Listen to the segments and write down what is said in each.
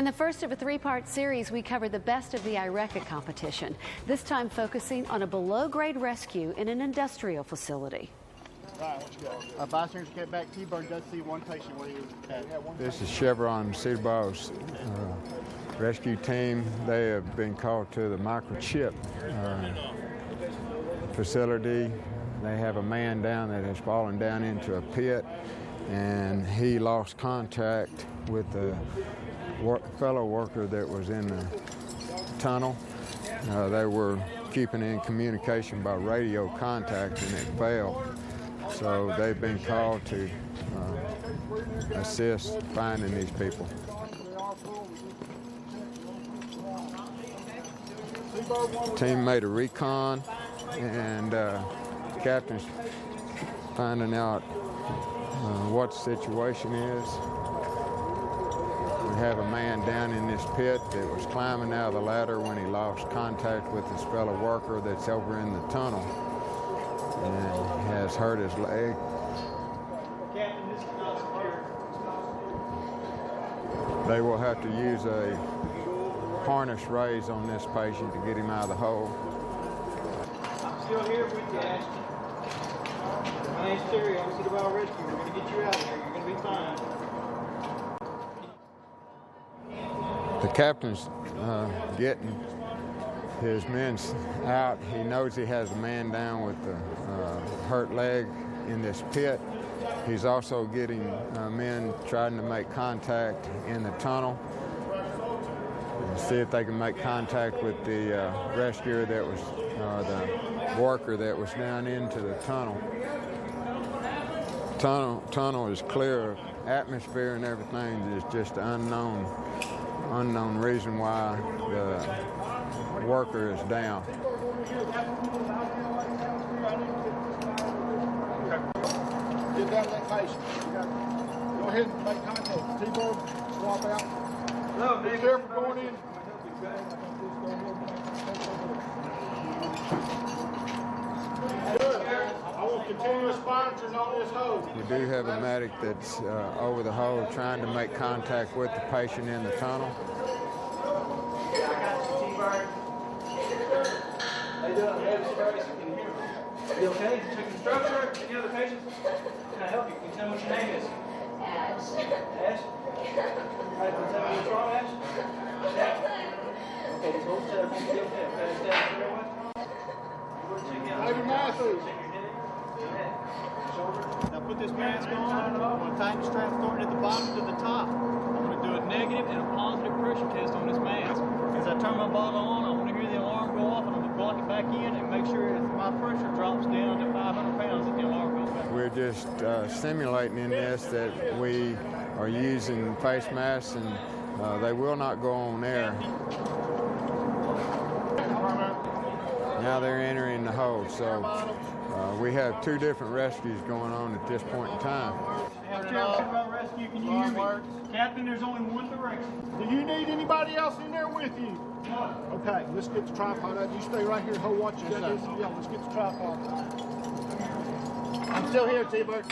In the first of a three-part series, we cover the best of the IRECA competition, this time focusing on a below-grade rescue in an industrial facility. Bystanders get back. T-Bird does see one patient where he was at. This is Chevron Cedar Ball's rescue team. They have been called to the microchip facility. They have a man down that has fallen down into a pit, and he lost contact with the fellow worker that was in the tunnel. They were keeping in communication by radio contact, and it failed. So they've been called to assist finding these people. The team made a recon, and captain's finding out what the situation is. We have a man down in this pit that was climbing out of the ladder when he lost contact with his fellow worker that's over in the tunnel and has hurt his leg. They will have to use a harness raise on this patient to get him out of the hole. I'm still here with you, Ashton. My name's Terry. I'm Cedar Ball Rescue. We're going to get you out of here. You're going to be fine. The captain's getting his men out. He knows he has a man down with the hurt leg in this pit. He's also getting men trying to make contact in the tunnel and see if they can make contact with the rescuer that was, the worker that was down into the tunnel. Tunnel is clear of atmosphere and everything. Is just unknown reason why the worker is down. Get down to that patient. Go ahead and make contact. T-Bird, swap out. No, be careful going in. I want continuous monitoring on this hose. We do have a medic that's over the hole trying to make contact with the patient in the tunnel. I got you, T-Bird. How you doing? Can you hear me? You okay? Checking structure? Any other patients? Can I help you? Can you tell me what your name is? Ash. Ash? All right, can you tell me what's wrong, Ash? Okay, so hold still. Everything's okay. Okay, stay out there with. Have your mask on. Now put this mask on. I'm going to tighten the strap starting at the bottom to the top. I'm going to do a negative and a positive pressure test on this mask. As I turn my bottle on, I want to hear the alarm go off, and I'm going to block it back in and make sure if my pressure drops down to 500 pounds that the alarm goes back. We're just simulating in this that we are using face masks, and they will not go on air. Now they're entering the hole, so we have two different rescues going on at this point in time. Rescue, can you hear me? Captain, there's only one direction. Do you need anybody else in there with you? No. Okay, let's get the tripod out. You stay right here, hold watch. Yeah, let's get the tripod. I'm still here, T-Bird.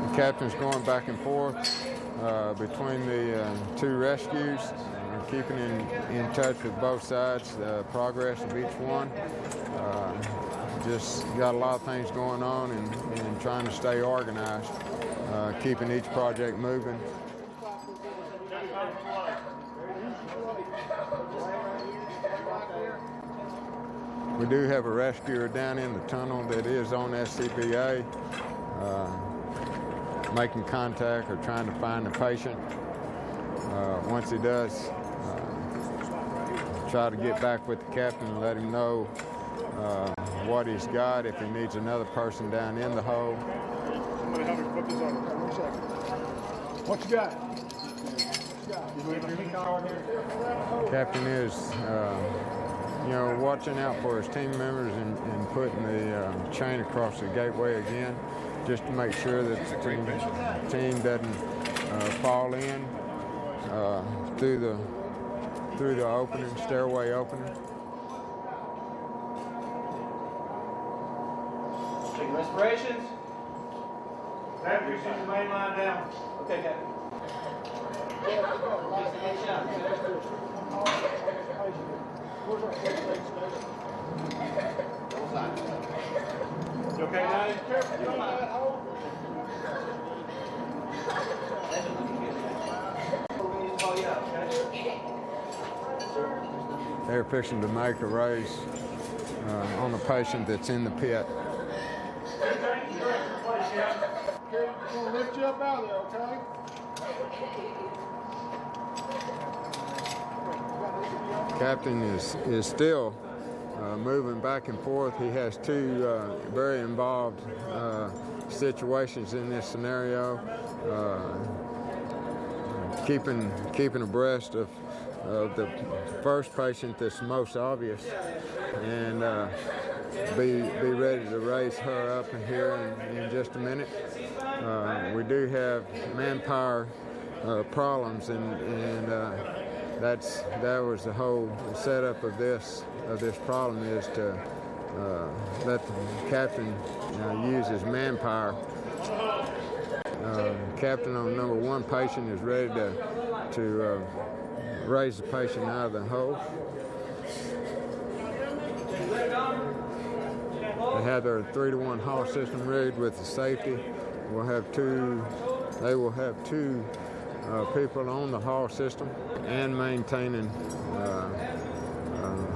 The captain's going back and forth between the two rescues, keeping in touch with both sides, the progress of each one. Just got a lot of things going on and trying to stay organized, keeping each project moving. We do have a rescuer down in the tunnel that is on SCBA, making contact or trying to find the patient. Once he does, try to get back with the captain and let him know what he's got, if he needs another person down in the hole. Somebody help me put this on. 1 second. What you got? Captain is, watching out for his team members and putting the chain across the gateway again, just to make sure that the team doesn't fall in through the opening, stairway opening. Taking respirations. After you see the main line down. Okay, Captain. You okay, Dave? You're fine. They're fixing to make a raise on the patient that's in the pit. We'll lift you up out of there, okay? Captain is still moving back and forth. He has two very involved situations in this scenario. Keeping abreast of the first patient that's most obvious, and be ready to raise her up in here in just a minute. We do have manpower problems, and that was the whole setup of this problem, is to let the captain use his manpower. Captain on number one patient is ready to raise the patient out of the hole. They have their 3-to-1 haul system rigged with the safety. They will have two people on the haul system and maintaining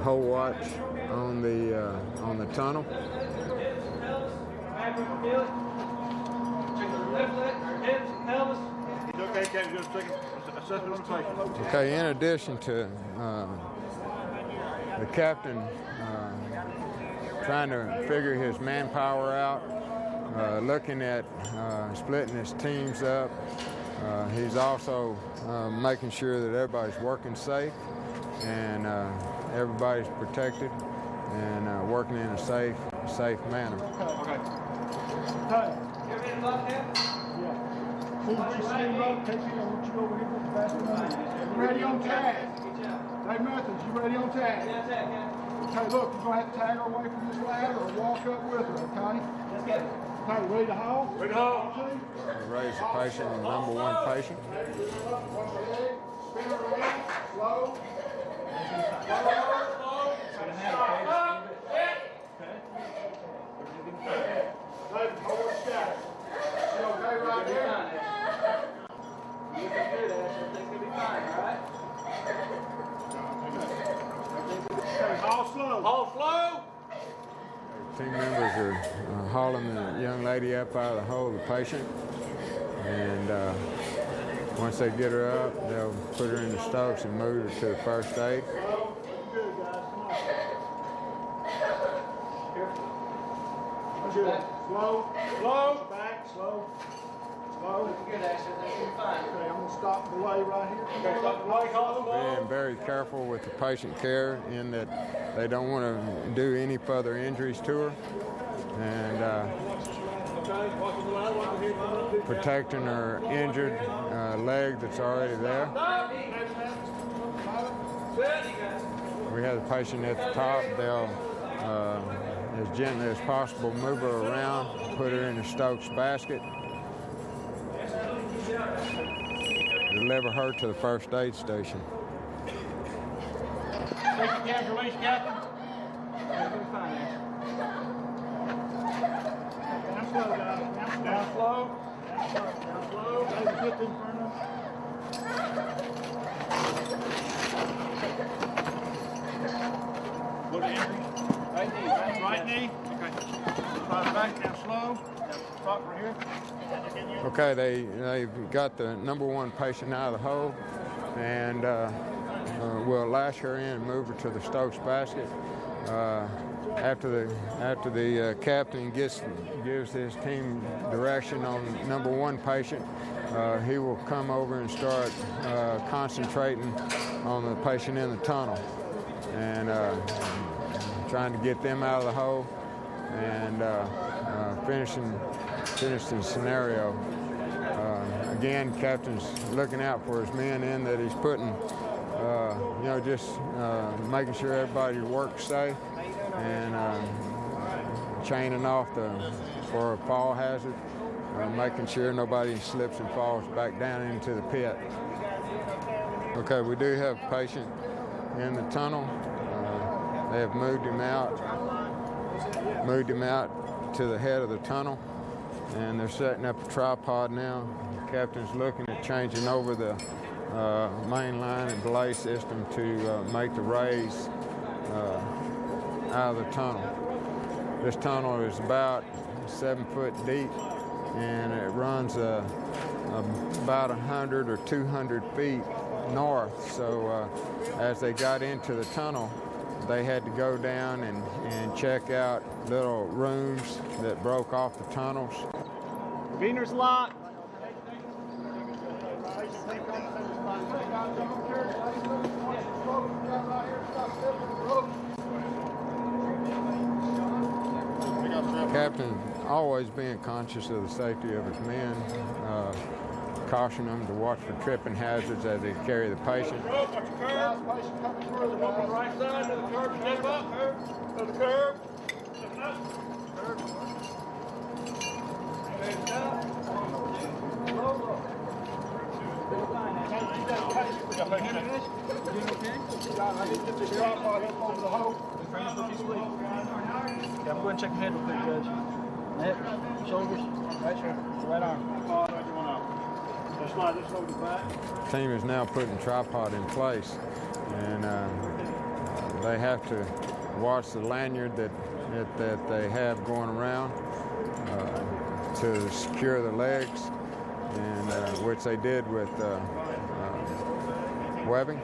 hole watch on the tunnel. Okay, in addition to the captain trying to figure his manpower out, looking at splitting his teams up, he's also making sure that everybody's working safe and everybody's protected and working in a safe manner. Okay. Okay. Move your same up, take me, I want you over here with the basket. You ready on tag? Dave Methods, you ready on tag? Yeah, tag, Captain. Okay, look, you're going to have to tag her away from this ladder or walk up with her, okay? Let's get it. Okay, ready to haul? Ready to haul. Raise the patient, the number one patient. Spin her around, slow. David, hold her static. You okay right there? You can do that. Everything's going to be fine, all right? Okay, haul slow. Haul slow. Team members are hauling the young lady up out of the hole, the patient, and once they get her up, they'll put her in the stokes and move her to the first aid. Good, guys. Come on. Good. Slow. Slow. Back. Slow. Slow. Good, Ashley. Everything's going to be fine. Okay, I'm going to stop the delay right here. Okay, stop the delay. Haul slow. Being very careful with the patient care in that they don't want to do any further injuries to her, and protecting her injured leg that's already there. We have the patient at the top. They'll, as gently as possible, move her around, put her in the Stokes basket, deliver her to the first aid station. Take your cab release, Captain. Everything's fine there. Down slow, guys. Down slow. Down slow. David, get in front of them. Go to injury. Right knee. Right knee. Okay. Slide back. Down slow. Stop right here. Okay, they've got the number one patient out of the hole, and we'll lash her in and move her to the Stokes basket. After the captain gives his team direction on number one patient, he will come over and start concentrating on the patient in the tunnel and trying to get them out of the hole and finish the scenario. Again, captain's looking out for his men in that he's putting, just making sure everybody works safe and chaining off for a fall hazard making sure nobody slips and falls back down into the pit. Okay, we do have a patient in the tunnel. They have moved him out to the head of the tunnel, and they're setting up a tripod now. The captain's looking at changing over the main line and belay system to make the raise out of the tunnel. This tunnel is about 7 foot deep, and it runs about 100 or 200 feet north. So as they got into the tunnel, they had to go down and check out little rooms that broke off the tunnels. Wiener's locked. Captain always being conscious of the safety of his men, caution them to watch for tripping hazards as they carry the patient. Right side to the curb, step up, to the curb. Okay, I'm going to check your head real quick, Judge. Neck, shoulders, right shoulder, right arm. The team is now putting tripod in place, and they have to watch the lanyard that they have going around to secure the legs, and which they did with webbing.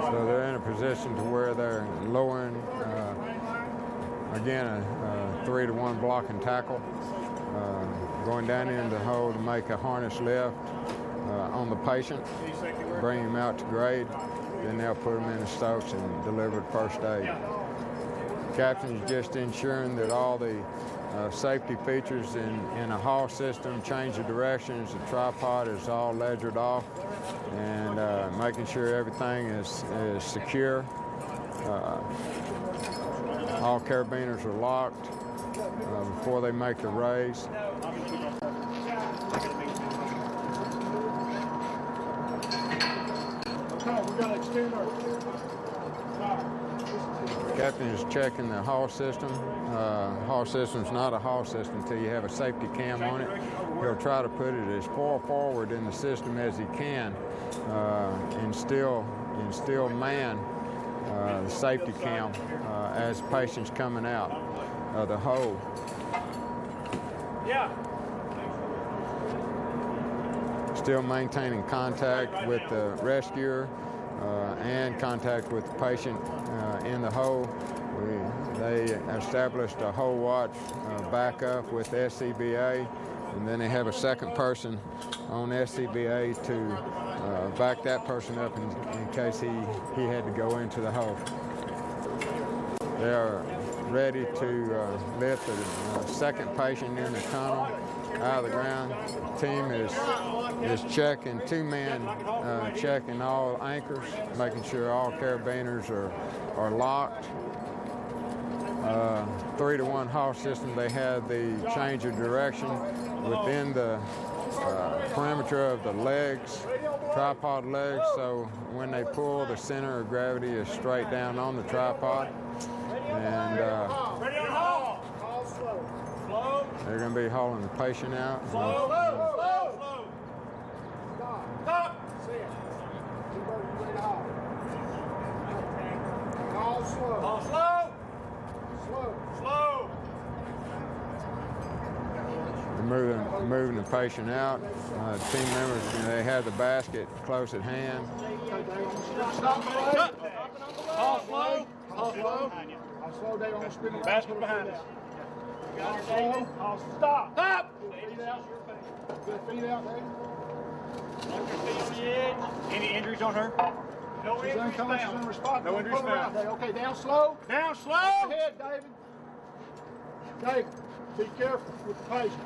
So they're in a position to where they're lowering, again, a 3-to-1 block and tackle, going down into the hole to make a harness lift on the patient, bring him out to grade, then they'll put him in the stokes and deliver first aid. Captain is just ensuring that all the safety features in a haul system, change of directions, the tripod is all ledgered off, and making sure everything is secure. All carabiners are locked before they make the raise. Captain is checking the haul system. Haul system's not a haul system until you have a safety cam on it. He'll try to put it as far forward in the system as he can, and still man the safety cam as patients coming out of the hole. Yeah. Still maintaining contact with the rescuer and contact with the patient in the hole. They established a hole watch backup with SCBA, and then they have a second person on SCBA to back that person up in case he had to go into the hole. They are ready to lift the second patient in the tunnel out of the ground. The team is checking, 2 men checking all anchors, making sure all carabiners are locked. 3-to-1 haul system, they have the change of direction within the perimeter of the legs, tripod legs, so when they pull, the center of gravity is straight down on the tripod. And they're going to be hauling the patient out. Slow. Stop. Haul slow. They're moving the patient out. Team members, they have the basket close at hand. Haul slow. Slow down on spinning. Basket behind us. Stop. Good feet out there. Any injuries on her? No injuries found. No injuries found. Okay, down slow. Down slow. Ahead, David. David, be careful with the patient.